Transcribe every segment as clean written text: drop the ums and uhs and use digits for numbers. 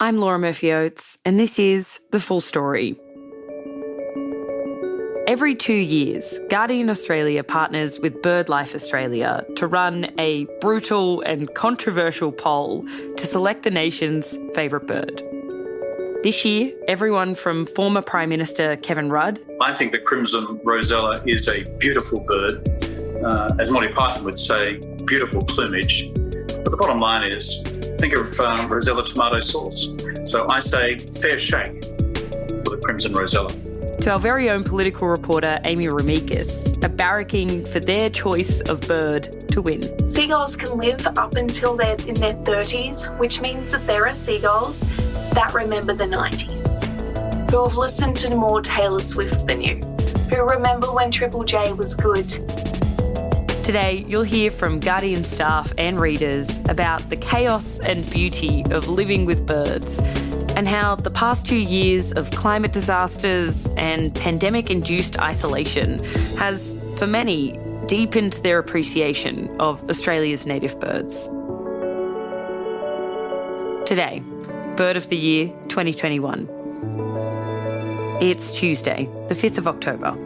I'm Laura Murphy-Oates, and this is The Full Story. Every 2 years, Guardian Australia partners with BirdLife Australia to run a brutal and controversial poll to select the nation's favourite bird. This year, everyone from former Prime Minister Kevin Rudd. I think the crimson rosella is a beautiful bird. As Monty Python would say, beautiful plumage. But the bottom line is, think of rosella tomato sauce. So I say fair shake for the crimson rosella. To our very own political reporter, Amy Ramikis, are barracking for their choice of bird to win. Seagulls can live up until they're in their 30s, which means that there are seagulls that remember the 90s, who have listened to more Taylor Swift than you, who remember when Triple J was good. Today, you'll hear from Guardian staff and readers about the chaos and beauty of living with birds and how the past 2 years of climate disasters and pandemic-induced isolation has, for many, deepened their appreciation of Australia's native birds. Today, Bird of the Year 2021. It's Tuesday, the 5th of October.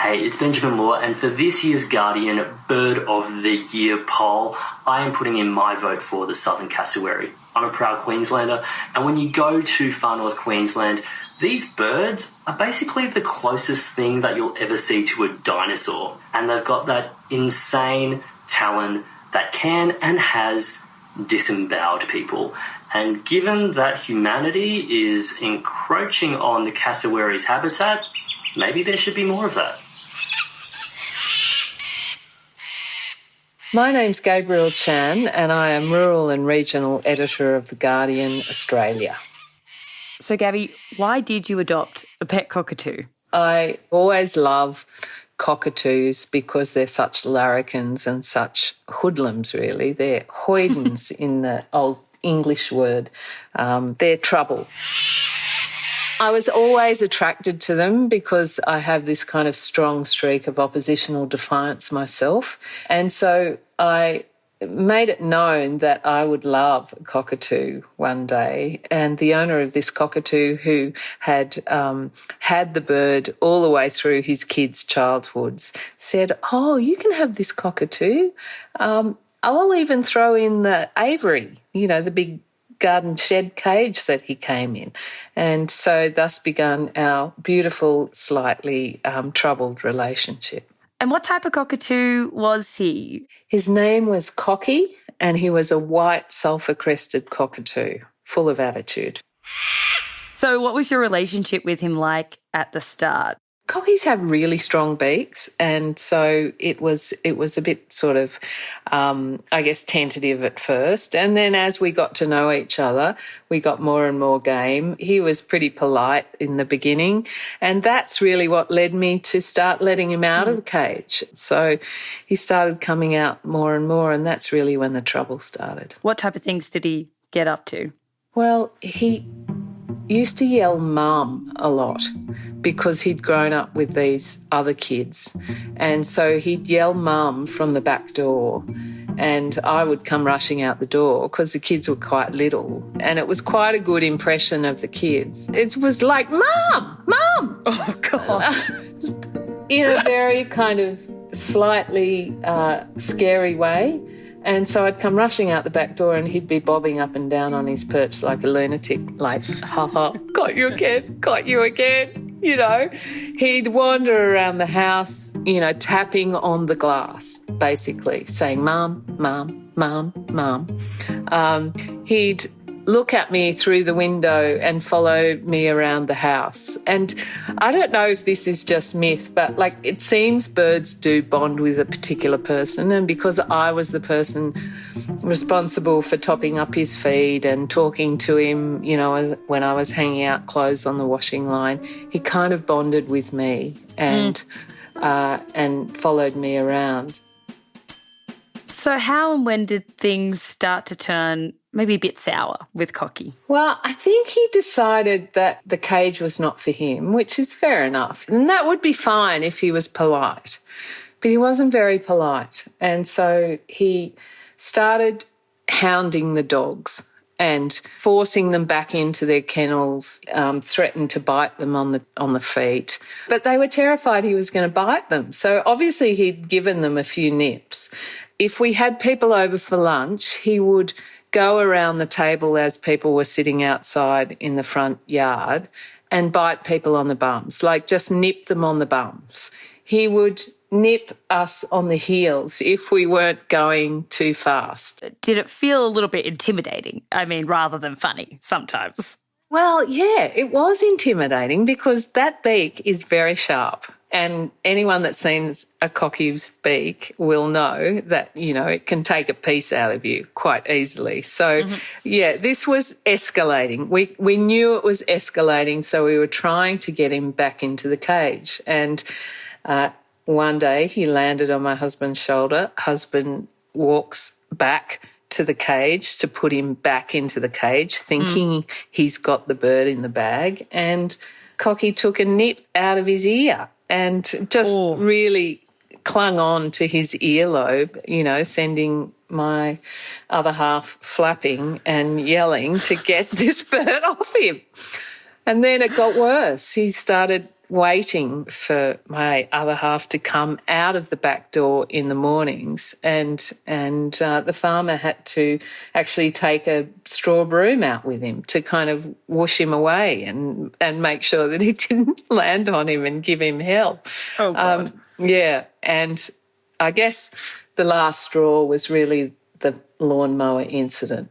Hey, it's Benjamin Law, and for this year's Guardian Bird of the Year poll, I am putting in my vote for the southern cassowary. I'm a proud Queenslander, and when you go to far north Queensland, these birds are basically the closest thing that you'll ever see to a dinosaur, and they've got that insane talent that can and has disemboweled people. And given that humanity is encroaching on the cassowary's habitat, maybe there should be more of that. My name's Gabrielle Chan and I am Rural and Regional Editor of The Guardian Australia. So, Gabby, why did you adopt a pet cockatoo? I always love cockatoos because they're such larrikins and such hoodlums, really. They're hoydens in the old English word. They're trouble. I was always attracted to them because I have this kind of strong streak of oppositional defiance myself. And so I made it known that I would love a cockatoo one day. And the owner of this cockatoo, who had had the bird all the way through his kids' childhoods, said, "Oh, you can have this cockatoo. I'll even throw in the aviary, the big garden shed cage that he came in." And so thus began our beautiful, slightly troubled relationship. And what type of cockatoo was he? His name was Cocky, and he was a white sulphur-crested cockatoo, full of attitude. So what was your relationship with him like at the start? Cockies have really strong beaks, and so it was a bit sort of, tentative at first. And then as we got to know each other, we got more and more game. He was pretty polite in the beginning, and that's really what led me to start letting him out of the cage. So he started coming out more and more, and that's really when the trouble started. What type of things did he get up to? Well, he used to yell mum a lot because he'd grown up with these other kids. And so he'd yell mum from the back door, and I would come rushing out the door because the kids were quite little, and it was quite a good impression of the kids. It was like, "Mum, mum!" Oh, God. In a very kind of slightly scary way. And so I'd come rushing out the back door and he'd be bobbing up and down on his perch like a lunatic, like, "Ha ha, got you again. He'd wander around the house, tapping on the glass, basically, saying, "Mum, mum, mum, mum." He'd look at me through the window and follow me around the house. And I don't know if this is just myth, but it seems birds do bond with a particular person. And because I was the person responsible for topping up his feed and talking to him, when I was hanging out clothes on the washing line, he kind of bonded with me and followed me around. So how and when did things start to turn maybe a bit sour with Cocky? Well, I think he decided that the cage was not for him, which is fair enough. And that would be fine if he was polite. But he wasn't very polite. And so he started hounding the dogs and forcing them back into their kennels, threatened to bite them on the feet. But they were terrified he was going to bite them. So obviously he'd given them a few nips. If we had people over for lunch, he would go around the table as people were sitting outside in the front yard and bite people on the bums, like just nip them on the bums. He would nip us on the heels if we weren't going too fast. Did it feel a little bit intimidating? I mean, rather than funny sometimes. Well, yeah, it was intimidating because that beak is very sharp. And anyone that's seen a Cocky's beak will know that, it can take a piece out of you quite easily. So, yeah, this was escalating. We knew it was escalating, so we were trying to get him back into the cage. And one day he landed on my husband's shoulder. Husband walks back to the cage to put him back into the cage, thinking he's got the bird in the bag. And Cocky took a nip out of his ear and just really clung on to his earlobe, sending my other half flapping and yelling to get this bird off him. And then it got worse. He started waiting for my other half to come out of the back door in the mornings, and the farmer had to actually take a straw broom out with him to kind of whoosh him away and make sure that he didn't land on him and give him hell. Oh, God. Yeah, and I guess the last straw was really the lawnmower incident.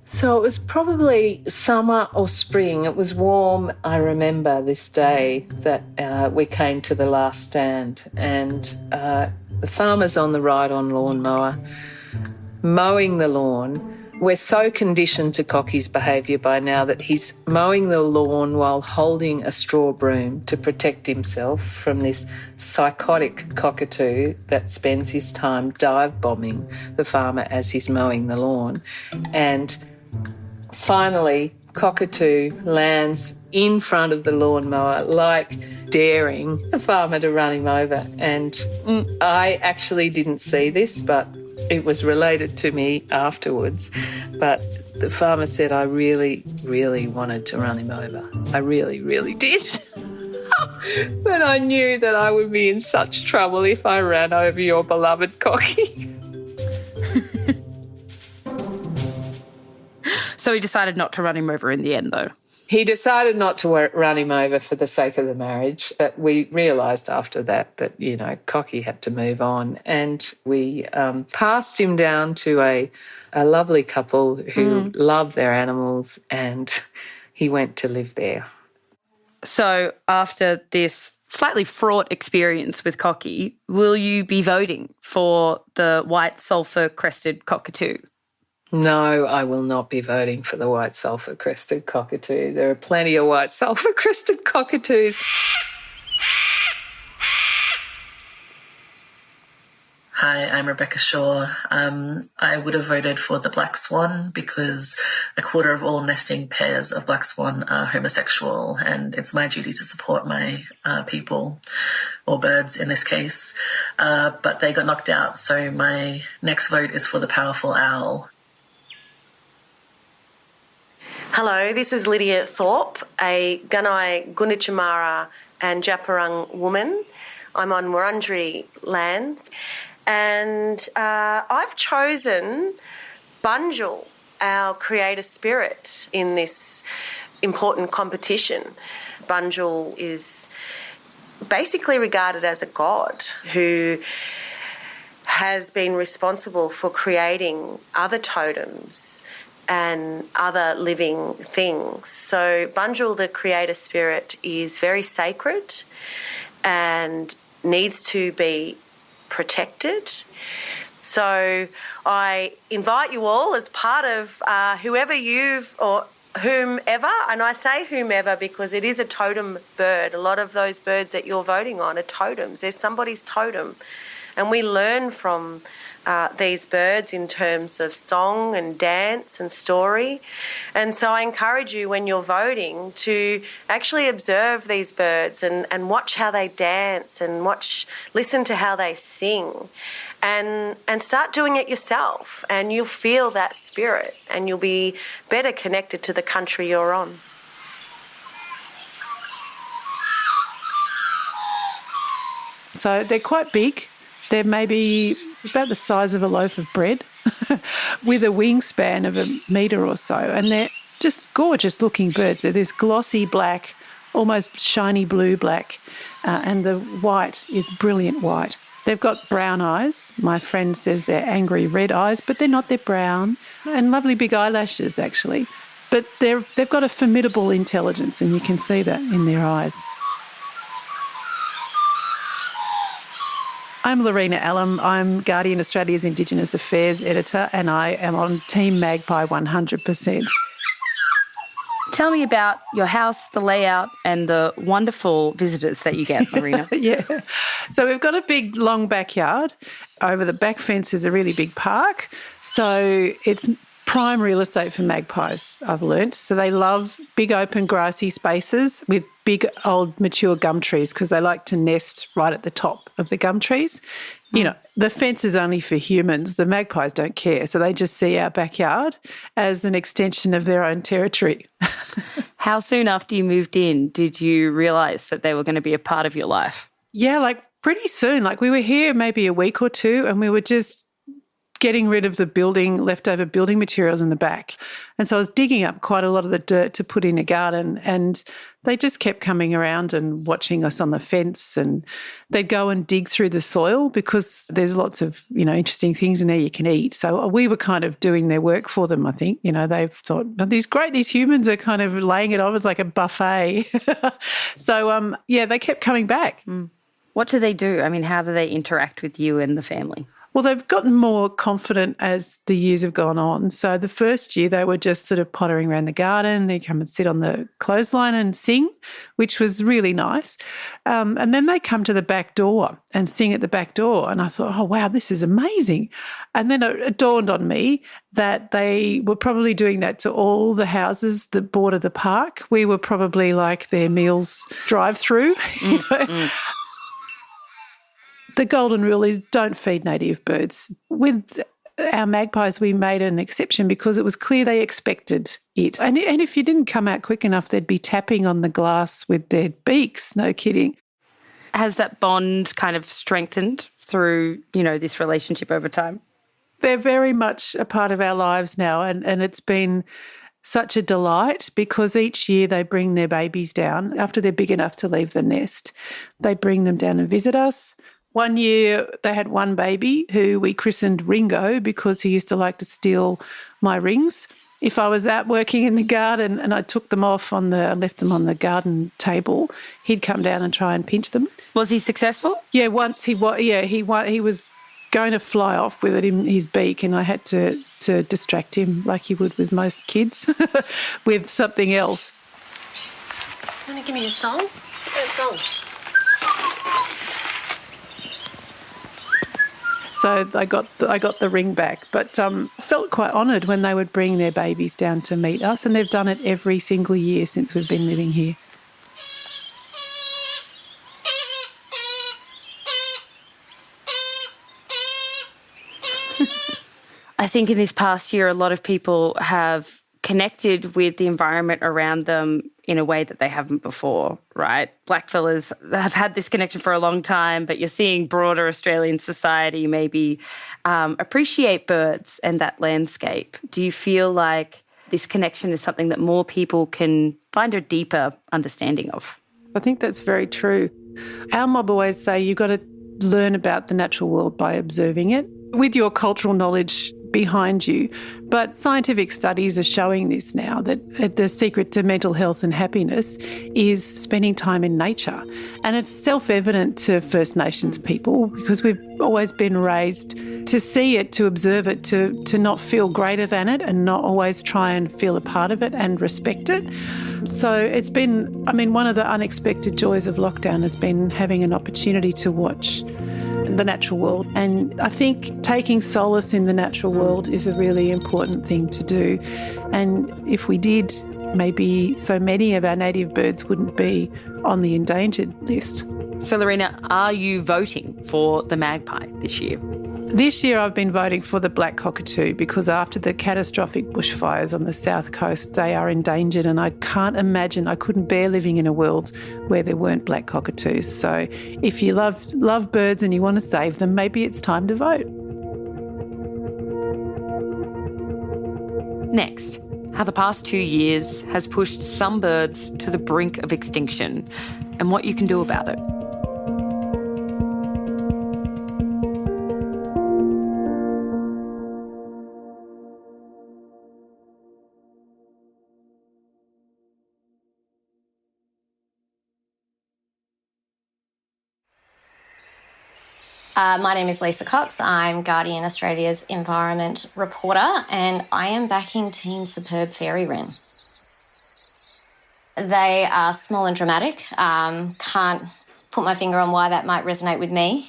So it was probably summer or spring. It was warm. I remember this day that we came to the last stand, and the farmer's on the ride-on lawnmower, mowing the lawn. We're so conditioned to Cocky's behaviour by now that he's mowing the lawn while holding a straw broom to protect himself from this psychotic cockatoo that spends his time dive bombing the farmer as he's mowing the lawn. And finally, cockatoo lands in front of the lawnmower, like daring the farmer to run him over. And I actually didn't see this, but it was related to me afterwards. But the farmer said, I really, really wanted to run him over. I really, really did. But I knew that I would be in such trouble if I ran over your beloved Cocky. So he decided not to run him over in the end, though. He decided not to run him over for the sake of the marriage, but we realised after that, Cocky had to move on, and we passed him down to a lovely couple who love their animals, and he went to live there. So after this slightly fraught experience with Cocky, will you be voting for the white sulphur-crested cockatoo? No, I will not be voting for the white sulphur-crested cockatoo. There are plenty of white sulphur-crested cockatoos. Hi, I'm Rebecca Shaw. I would have voted for the black swan because a quarter of all nesting pairs of black swan are homosexual, and it's my duty to support my people, or birds in this case. But they got knocked out, so my next vote is for the powerful owl. Hello, this is Lydia Thorpe, a Gunai, Gunditjmara and Djapurrung woman. I'm on Wurundjeri lands, and I've chosen Bunjil, our creator spirit, in this important competition. Bunjil is basically regarded as a god who has been responsible for creating other totems and other living things. So Bunjil, the creator spirit, is very sacred and needs to be protected. So I invite you all as part of whomever, and I say whomever because it is a totem bird. A lot of those birds that you're voting on are totems. There's somebody's totem. And we learn from these birds in terms of song and dance and story. And so I encourage you when you're voting to actually observe these birds and watch how they dance and listen to how they sing and start doing it yourself, and you'll feel that spirit and you'll be better connected to the country you're on. So they're quite big. They're maybe about the size of a loaf of bread with a wingspan of a metre or so. And they're just gorgeous looking birds. They're this glossy black, almost shiny blue black, and the white is brilliant white. They've got brown eyes. My friend says they're angry red eyes, but they're not, they're brown. And lovely big eyelashes, actually. But they've got a formidable intelligence, and you can see that in their eyes. I'm Lorena Allam. I'm Guardian Australia's Indigenous Affairs Editor, and I am on Team Magpie 100%. Tell me about your house, the layout, and the wonderful visitors that you get, Lorena. Yeah. So we've got a big, long backyard. Over the back fence is a really big park. So it's prime real estate for magpies, I've learnt. So they love big, open, grassy spaces with big, old, mature gum trees because they like to nest right at the top of the gum trees. You know, the fence is only for humans. The magpies don't care. So they just see our backyard as an extension of their own territory. How soon after you moved in did you realise that they were going to be a part of your life? Yeah, like pretty soon. Like we were here maybe a week or two and we were just getting rid of the leftover building materials in the back. And so I was digging up quite a lot of the dirt to put in a garden, and they just kept coming around and watching us on the fence, and they'd go and dig through the soil because there's lots of, interesting things in there you can eat. So we were kind of doing their work for them, I think. They've thought, these humans are kind of laying it off as like a buffet. So, they kept coming back. What do they do? I mean, how do they interact with you and the family? Well, they've gotten more confident as the years have gone on. So the first year they were just sort of pottering around the garden. They'd come and sit on the clothesline and sing, which was really nice. And then they come to the back door and sing at the back door. And I thought, oh, wow, this is amazing. And then it dawned on me that they were probably doing that to all the houses that border the park. We were probably like their meals drive-through. The golden rule is don't feed native birds. With our magpies, we made an exception because it was clear they expected it. And if you didn't come out quick enough, they'd be tapping on the glass with their beaks, no kidding. Has that bond kind of strengthened through, this relationship over time? They're very much a part of our lives now, and it's been such a delight because each year they bring their babies down. After they're big enough to leave the nest, they bring them down and visit us. One year they had one baby who we christened Ringo because he used to like to steal my rings. If I was out working in the garden and I took them off I left them on the garden table, he'd come down and try and pinch them. Was he successful? Yeah, once he was going to fly off with it in his beak, and I had to distract him like you would with most kids with something else. You want to give me a song? What song? So I got the ring back, but felt quite honoured when they would bring their babies down to meet us, and they've done it every single year since we've been living here. I think in this past year, a lot of people have connected with the environment around them in a way that they haven't before, right? Blackfellas have had this connection for a long time, but you're seeing broader Australian society maybe appreciate birds and that landscape. Do you feel like this connection is something that more people can find a deeper understanding of? I think that's very true. Our mob always say you've got to learn about the natural world by observing it with your cultural knowledge behind you. But scientific studies are showing this now, that the secret to mental health and happiness is spending time in nature. And it's self-evident to First Nations people because we've always been raised to see it, to observe it, to not feel greater than it and not always try and feel a part of it and respect it. So it's been, one of the unexpected joys of lockdown has been having an opportunity to watch the natural world. And I think taking solace in the natural world is a really important thing to do. And if we did, maybe so many of our native birds wouldn't be on the endangered list. So, Lorena, are you voting for the magpie this year? This year I've been voting for the black cockatoo because after the catastrophic bushfires on the south coast, they are endangered, and I can't imagine, I couldn't bear living in a world where there weren't black cockatoos. So if you love birds and you want to save them, maybe it's time to vote. Next, how the past 2 years has pushed some birds to the brink of extinction and what you can do about it. My name is Lisa Cox. I'm Guardian Australia's environment reporter, and I am backing Team Superb Fairy Wren. They are small and dramatic. Can't put my finger on why that might resonate with me.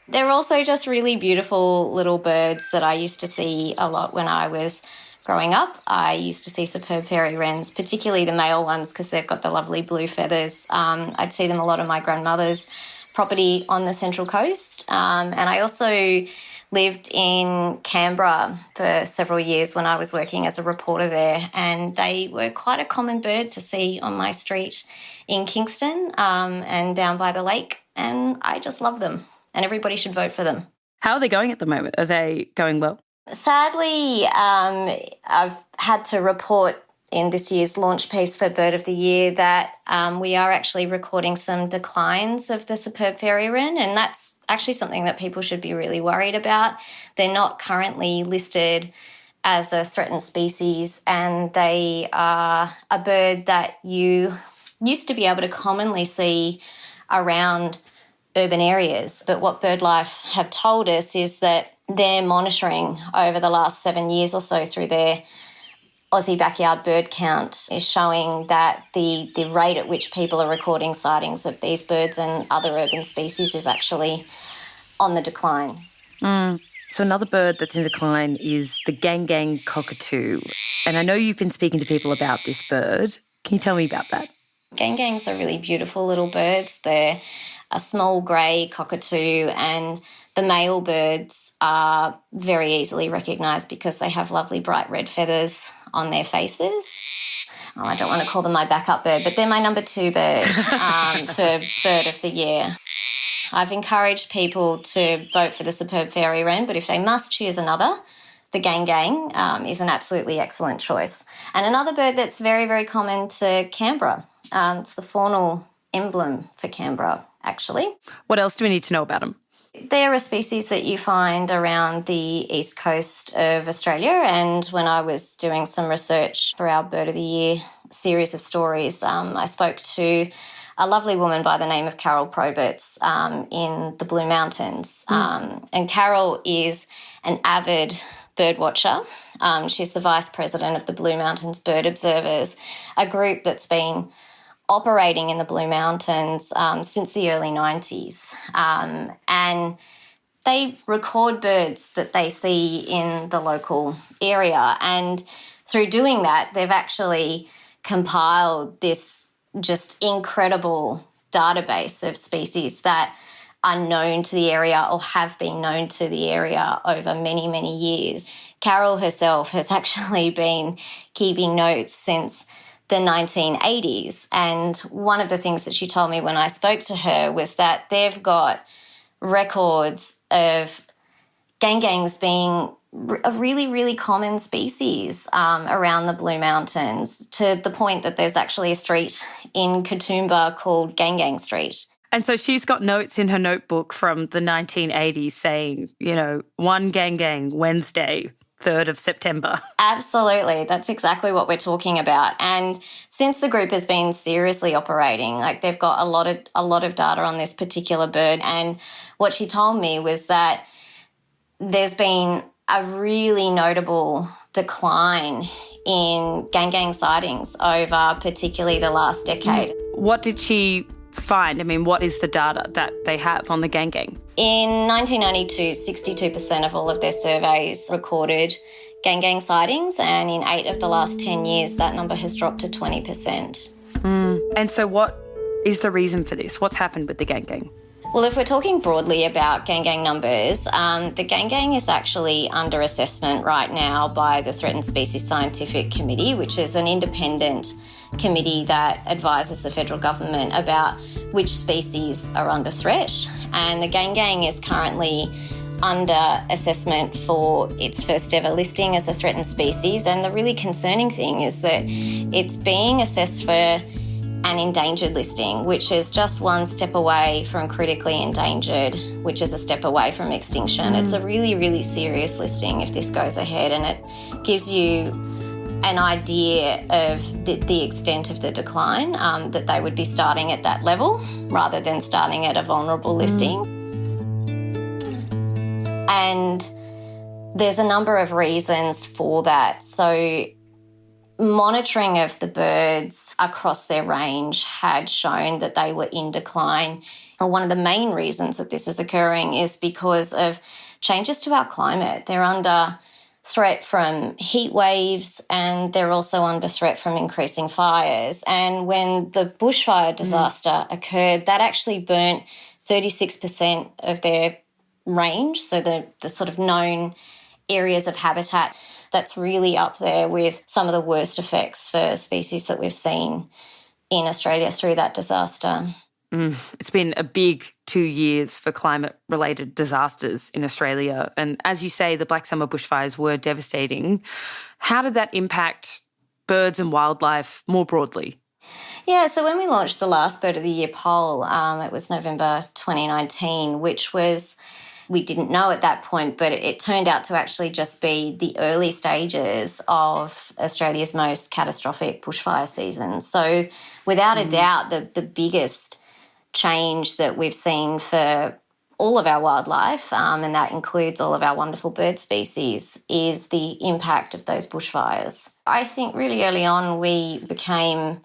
They're also just really beautiful little birds that I used to see a lot when I was growing up. I used to see Superb Fairy Wrens, particularly the male ones because they've got the lovely blue feathers. I'd see them a lot on my grandmother's property on the Central Coast. And I also lived in Canberra for several years when I was working as a reporter there, and they were quite a common bird to see on my street in Kingston and down by the lake, and I just love them, and everybody should vote for them. How are they going at the moment? Are they going well? Sadly, I've had to report in this year's launch piece for Bird of the Year that we are actually recording some declines of the Superb Fairy Wren, and that's actually something that people should be really worried about. They're not currently listed as a threatened species, and they are a bird that you used to be able to commonly see around urban areas. But what BirdLife have told us is that their monitoring over the last 7 years or so through their Aussie backyard bird count is showing that the rate at which people are recording sightings of these birds and other urban species is actually on the decline. So another bird that's in decline is the gang cockatoo. And I know you've been speaking to people about this bird. Can you tell me about that? Gangangs are really beautiful little birds. They're a small grey cockatoo, and the male birds are very easily recognised because they have lovely bright red feathers on their faces. I don't want to call them my backup bird, but they're my number 2 bird for Bird of the Year. I've encouraged people to vote for the Superb Fairy Wren, but if they must choose another, the gang is an absolutely excellent choice. And another bird that's very, very common to Canberra, it's the faunal emblem for Canberra, actually. What else do we need to know about them? They're a species that you find around the east coast of Australia, and when I was doing some research for our Bird of the Year series of stories, I spoke to a lovely woman by the name of Carol Proberts in the Blue Mountains. And Carol is an avid bird watcher. She's the vice president of the Blue Mountains Bird Observers, a group that's been operating in the Blue Mountains since the early 90s. And they record birds that they see in the local area. And through doing that, they've actually compiled this just incredible database of species that are known to the area or have been known to the area over many, many years. Carol herself has actually been keeping notes since the 1980s. And one of the things that she told me when I spoke to her was that they've got records of gangangs being a really, really common species around the Blue Mountains, to the point that there's actually a street in Katoomba called Gangang Street. And so she's got notes in her notebook from the 1980s saying, one gang Wednesday, 3rd of September. Absolutely. That's exactly what we're talking about. And since the group has been seriously operating, they've got a lot of data on this particular bird. And what she told me was that there's been a really notable decline in gang sightings over particularly the last decade. What did she find? I mean, what is the data that they have on the gang? In 1992, 62% of all of their surveys recorded gang sightings, and in 8 of the last 10 years, that number has dropped to 20%. And so what is the reason for this? What's happened with the gang? Well, if we're talking broadly about gang numbers, the gang is actually under assessment right now by the Threatened Species Scientific Committee, which is an independent committee that advises the federal government about which species are under threat. And the gang is currently under assessment for its first ever listing as a threatened species. And the really concerning thing is that it's being assessed for an endangered listing, which is just one step away from critically endangered, which is a step away from extinction. It's a really, really serious listing if this goes ahead, and it gives you an idea of the extent of the decline, that they would be starting at that level rather than starting at a vulnerable listing. And there's a number of reasons for that. So monitoring of the birds across their range had shown that they were in decline. And one of the main reasons that this is occurring is because of changes to our climate. They're under threat from heat waves, and they're also under threat from increasing fires. And when the bushfire disaster occurred, that actually burnt 36% of their range, so the sort of known areas of habitat. That's really up there with some of the worst effects for species that we've seen in Australia through that disaster. It's been a big 2 years for climate-related disasters in Australia. And as you say, the Black Summer bushfires were devastating. How did that impact birds and wildlife more broadly? Yeah, so when we launched the last Bird of the Year poll, it was November 2019, which was, we didn't know at that point, but it turned out to actually just be the early stages of Australia's most catastrophic bushfire season. So without a doubt, the biggest change that we've seen for all of our wildlife, and that includes all of our wonderful bird species, is the impact of those bushfires. I think really early on we became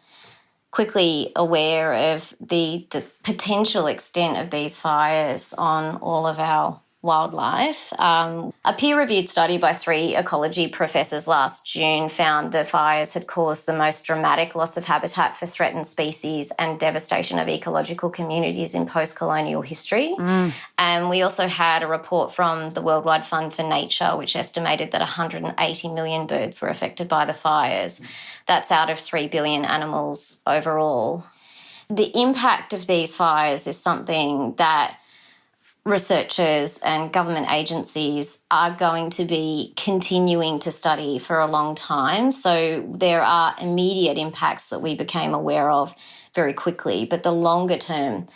quickly aware of the potential extent of these fires on all of our wildlife. A peer-reviewed study by 3 ecology professors last June found the fires had caused the most dramatic loss of habitat for threatened species and devastation of ecological communities in post-colonial history. And we also had a report from the Worldwide Fund for Nature, which estimated that 180 million birds were affected by the fires. That's out of 3 billion animals overall. The impact of these fires is something that researchers and government agencies are going to be continuing to study for a long time. So there are immediate impacts that we became aware of very quickly, but the longer term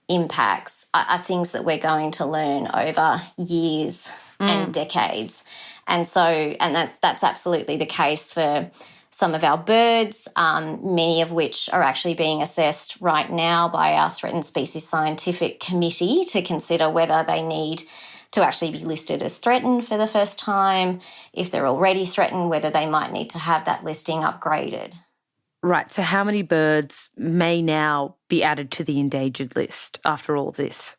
impacts are things that we're going to learn over years and decades. And so, that's absolutely the case for some of our birds, many of which are actually being assessed right now by our Threatened Species Scientific Committee to consider whether they need to actually be listed as threatened for the first time. If they're already threatened, whether they might need to have that listing upgraded. Right, so how many birds may now be added to the endangered list after all of this?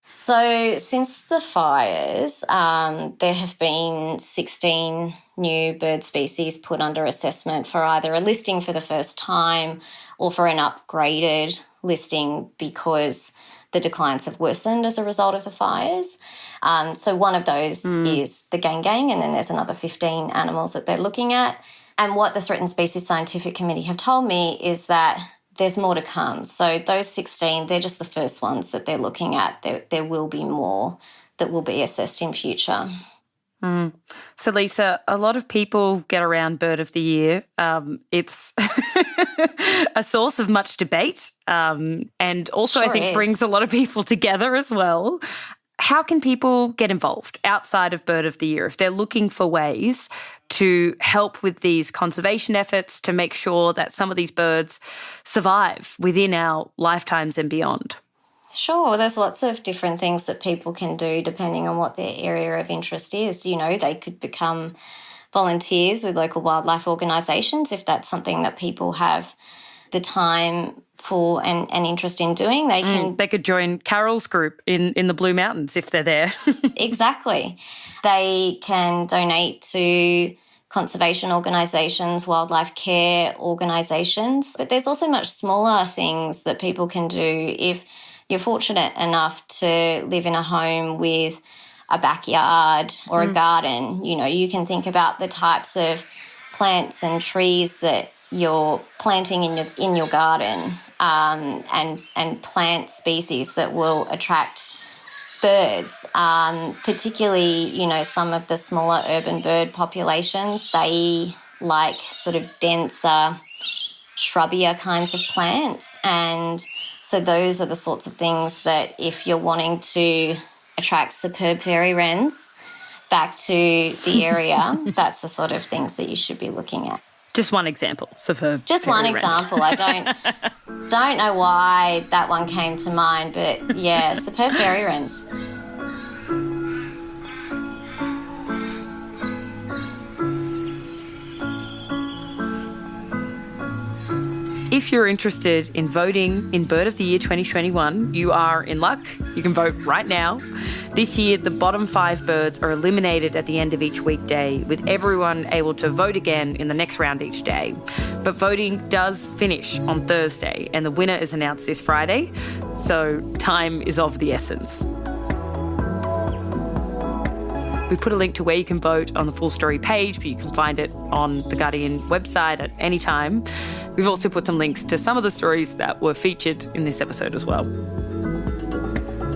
So since the fires, there have been 16 new bird species put under assessment for either a listing for the first time or for an upgraded listing because the declines have worsened as a result of the fires. So one of those is the gang, and then there's another 15 animals that they're looking at. And what the Threatened Species Scientific Committee have told me is that there's more to come. So those 16, they're just the first ones that they're looking at. There will be more that will be assessed in future. So, Lisa, a lot of people get around Bird of the Year. It's a source of much debate and also I think brings a lot of people together as well. How can people get involved outside of Bird of the Year if they're looking for ways to help with these conservation efforts to make sure that some of these birds survive within our lifetimes and beyond? Sure, there's lots of different things that people can do depending on what their area of interest is. You know, they could become volunteers with local wildlife organisations if that's something that people have the time for an interest in doing. They can they could join Carol's group in the Blue Mountains if they're there. Exactly. They can donate to conservation organisations, wildlife care organisations, but there's also much smaller things that people can do. If you're fortunate enough to live in a home with a backyard or a garden, you know, you can think about the types of plants and trees that you're planting in your garden, and plant species that will attract birds, particularly, you know, some of the smaller urban bird populations. They like sort of denser, shrubbier kinds of plants, and so those are the sorts of things that if you're wanting to attract superb fairy wrens back to the area, that's the sort of things that you should be looking at. Just one example. Just one example. I don't know why that one came to mind, but yeah, superb fairy wrens. If you're interested in voting in Bird of the Year 2021, you are in luck. You can vote right now. This year, the bottom 5 birds are eliminated at the end of each weekday, with everyone able to vote again in the next round each day. But voting does finish on Thursday, and the winner is announced this Friday, so time is of the essence. We put a link to where you can vote on the full story page, but you can find it on the Guardian website at any time. We've also put some links to some of the stories that were featured in this episode as well.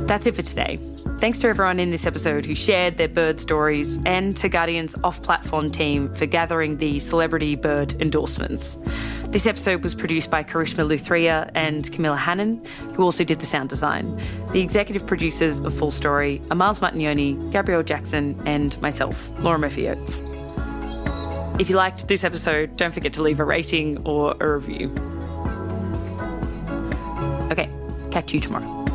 That's it for today. Thanks to everyone in this episode who shared their bird stories, and to Guardian's off-platform team for gathering the celebrity bird endorsements. This episode was produced by Karishma Luthria and Camilla Hannon, who also did the sound design. The executive producers of Full Story are Miles Martignoni, Gabrielle Jackson, and myself, Laura Murphy-Oates. If you liked this episode, don't forget to leave a rating or a review. Okay, catch you tomorrow.